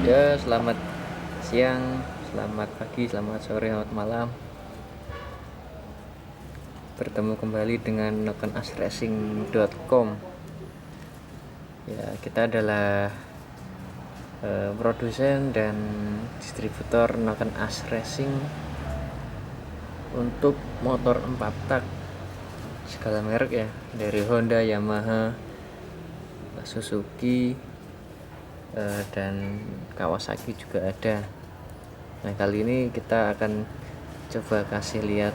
Ya, selamat siang, selamat pagi, selamat sore, selamat malam. Bertemu kembali dengan nokenasracing.com. Ya, kita adalah produsen dan distributor Noken As Racing untuk motor 4 tak segala merek ya, dari Honda, Yamaha, Suzuki, dan Kawasaki juga ada. Nah, kali ini kita akan coba kasih lihat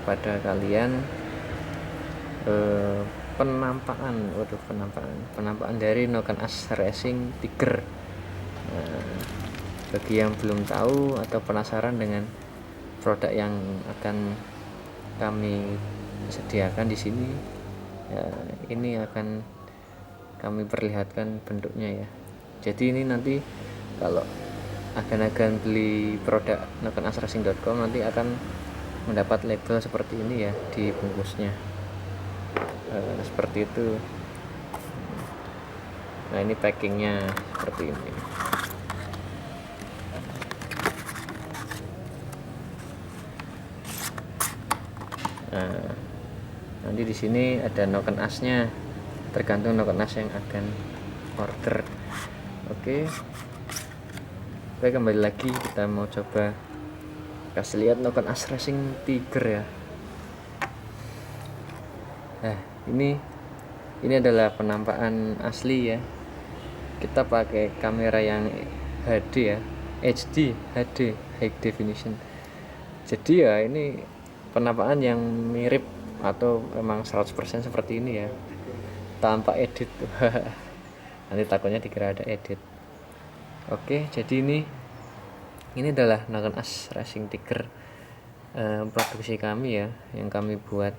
pada kalian penampakan dari Noken As Racing Tiger. Nah, bagi yang belum tahu atau penasaran dengan produk yang akan kami sediakan di sini, ya, ini akan kami perlihatkan bentuknya ya. Jadi ini nanti kalau agan-agan beli produk nokenasracing.com nanti akan mendapat label seperti ini ya di bungkusnya, seperti itu. Nah, ini packingnya seperti ini. Nah, nanti di sini ada Noken Asnya, tergantung Noken As yang akan order. Oke, kembali lagi kita mau coba kasih lihat Noken As Racing Tiger ya. Nah, ini adalah penampakan asli ya. Kita pakai kamera yang HD ya, HD high definition. Jadi ya ini penampakan yang mirip atau memang 100% seperti ini ya, tanpa edit. Nanti takutnya dikira ada edit. Oke, jadi ini adalah Noken As Racing Tiger, produksi kami ya, yang kami buat.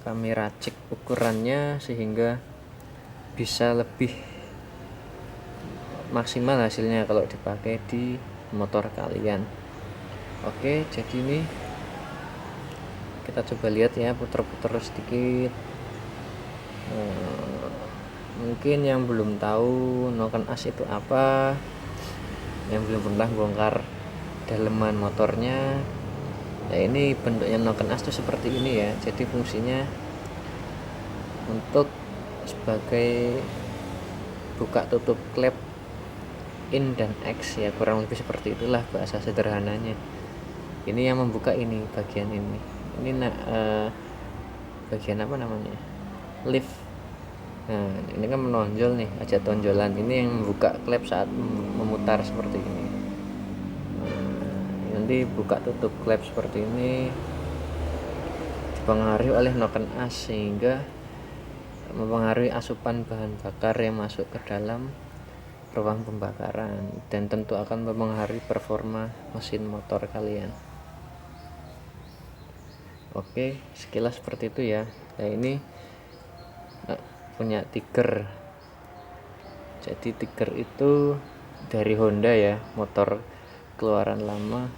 Kami racik ukurannya sehingga bisa lebih maksimal hasilnya kalau dipakai di motor kalian. Oke, jadi ini kita coba lihat ya, putar-putar sedikit. Mungkin yang belum tahu Noken As itu apa, yang belum pernah bongkar daleman motornya, ya ini bentuknya Noken As itu seperti ini ya. Jadi fungsinya untuk sebagai buka tutup klep in dan X ya, kurang lebih seperti itulah bahasa sederhananya. Ini yang membuka ini bagian ini bagian apa namanya, lift. Nah, ini kan menonjol nih, aja tonjolan. Ini yang membuka klep saat memutar seperti ini. Nanti buka tutup klep seperti ini dipengaruhi oleh Noken As, sehingga mempengaruhi asupan bahan bakar yang masuk ke dalam ruang pembakaran, dan tentu akan mempengaruhi performa mesin motor kalian. Oke, sekilas seperti itu ya. Nah, ini punya Tiger. Jadi Tiger itu dari Honda ya, motor keluaran lama.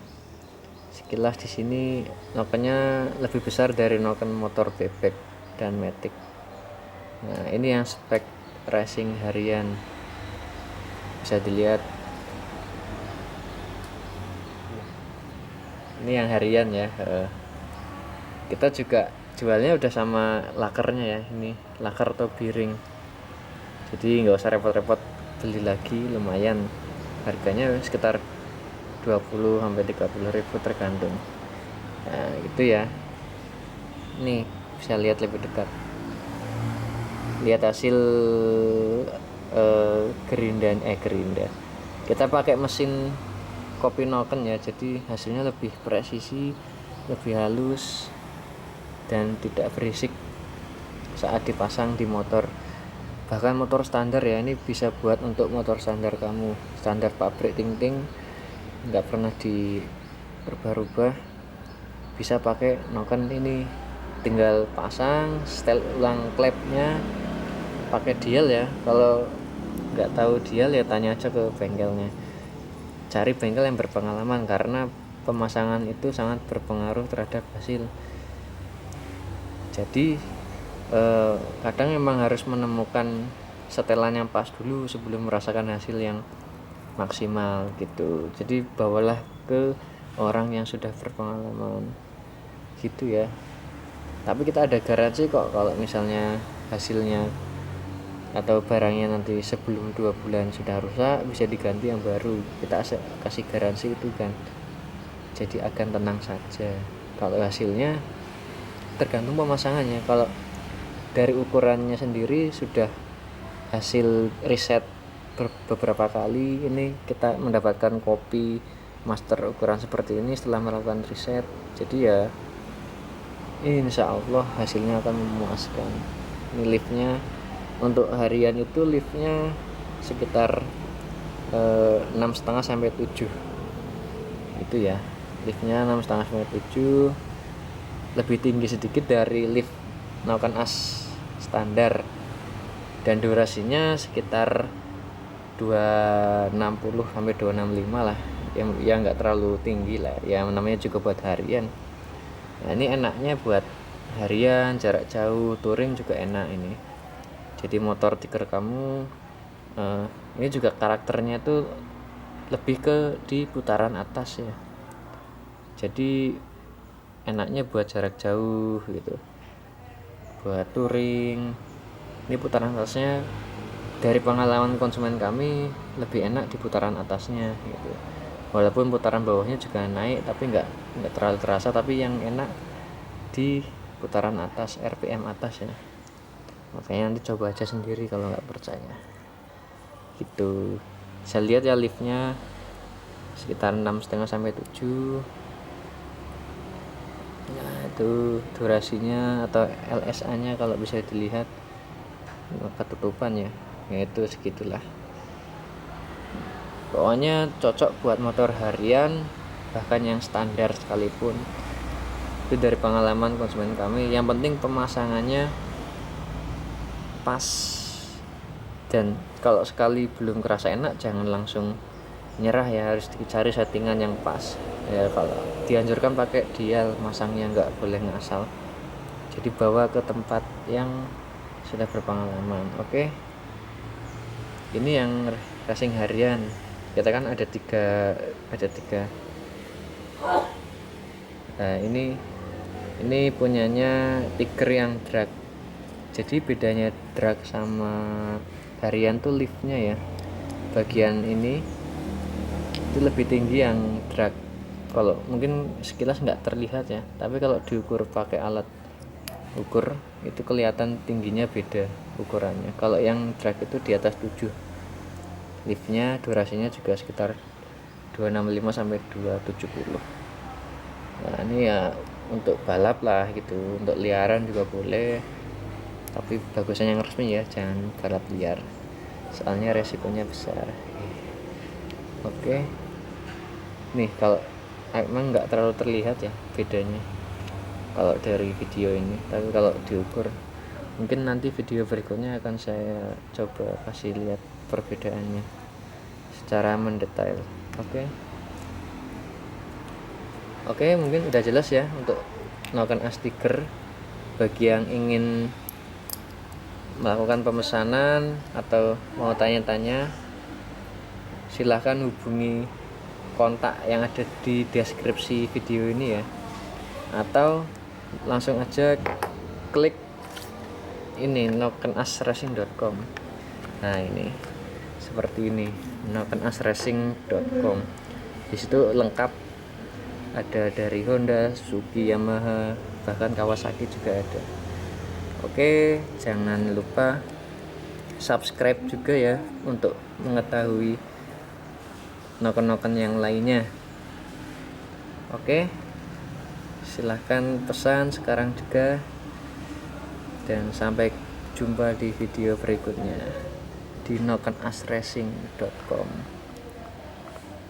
Sekilas di sini nokennya lebih besar dari noken motor bebek dan matic. Nah, ini yang spek racing harian, bisa dilihat. Ini yang harian ya. Kita juga jualnya udah sama lakernya ya, ini laker atau biring. Jadi nggak usah repot-repot beli lagi, lumayan harganya sekitar 20-30 ribu tergantung. Nah, gitu ya. Nih bisa lihat lebih dekat, lihat hasil gerinda. Kita pakai mesin kopi Noken ya, jadi hasilnya lebih presisi, lebih halus, dan tidak berisik saat dipasang di motor. Bahkan motor standar ya, ini bisa buat untuk motor standar kamu, standar pabrik ting-ting, nggak pernah diubah-ubah, bisa pakai Noken ini. Tinggal pasang, setel ulang klepnya, pakai dial ya. Kalau nggak tahu dial ya tanya aja ke bengkelnya, cari bengkel yang berpengalaman, karena pemasangan itu sangat berpengaruh terhadap hasil. Jadi kadang memang harus menemukan setelan yang pas dulu sebelum merasakan hasil yang maksimal gitu. Jadi bawalah ke orang yang sudah berpengalaman gitu ya. Tapi kita ada garansi kok kalau misalnya hasilnya atau barangnya nanti sebelum 2 bulan sudah rusak, bisa diganti yang baru. Kita kasih garansi itu kan, jadi akan tenang saja. Kalau hasilnya tergantung pemasangannya. Kalau dari ukurannya sendiri sudah hasil riset beberapa kali, ini kita mendapatkan kopi master ukuran seperti ini setelah melakukan riset. Jadi ya insya Allah hasilnya akan memuaskan. Ini liftnya untuk harian itu liftnya sekitar 6,5 sampai 7 itu ya. Liftnya 6,5 sampai 7, lebih tinggi sedikit dari lift Naukan As standar, dan durasinya sekitar 260 sampai 265 lah, yang nggak terlalu tinggi lah, yang namanya juga buat harian. Nah ini enaknya buat harian, jarak jauh, touring juga enak ini. Jadi motor tiker kamu ini juga karakternya tuh lebih ke di putaran atas ya. Jadi enaknya buat jarak jauh gitu, buat touring. Ini putaran atasnya dari pengalaman konsumen kami lebih enak di putaran atasnya gitu. Walaupun putaran bawahnya juga naik, tapi nggak terlalu terasa. Tapi yang enak di putaran atas, RPM atas ya. Makanya nanti coba aja sendiri kalau nggak percaya gitu. Saya lihat ya liftnya sekitar 6,5 sampai 7. Nah itu durasinya atau LSA nya kalau bisa dilihat ketutupan ya, itu segitulah. Pokoknya cocok buat motor harian, bahkan yang standar sekalipun. Itu dari pengalaman konsumen kami. Yang penting pemasangannya pas, dan kalau sekali belum kerasa enak jangan langsung nyerah ya, harus dicari settingan yang pas ya. Kalau dianjurkan pakai dial, masangnya nggak boleh ngasal, jadi bawa ke tempat yang sudah berpengalaman. Oke, ini yang racing harian. Kita kan ada tiga. Nah ini punyanya Tiger yang drag. Jadi bedanya drag sama harian tuh liftnya ya, bagian ini itu lebih tinggi yang drag. Kalau mungkin sekilas nggak terlihat ya, tapi kalau diukur pakai alat ukur itu kelihatan tingginya beda ukurannya. Kalau yang drag itu di atas 7, liftnya durasinya juga sekitar 265 sampai 270. Nah ini ya untuk balap lah gitu, untuk liaran juga boleh, tapi bagusnya yang resmi ya, jangan balap liar soalnya resikonya besar. Oke, nih kalau emang nggak terlalu terlihat ya bedanya kalau dari video ini, tapi kalau diukur mungkin nanti video berikutnya akan saya coba kasih lihat perbedaannya secara mendetail. Oke, mungkin udah jelas ya untuk Naukan As Tiger. Bagi yang ingin melakukan pemesanan atau mau tanya-tanya, silahkan hubungi kontak yang ada di deskripsi video ini ya, atau langsung aja klik ini naukanasracing.com. Nah ini seperti ini, naukanasracing.com. Di situ lengkap, ada dari Honda, Suzuki, Yamaha, bahkan Kawasaki juga ada. Oke, jangan lupa subscribe juga ya untuk mengetahui noken-noken yang lainnya. Oke, silahkan pesan sekarang juga, dan sampai jumpa di video berikutnya di naukanasracing.com.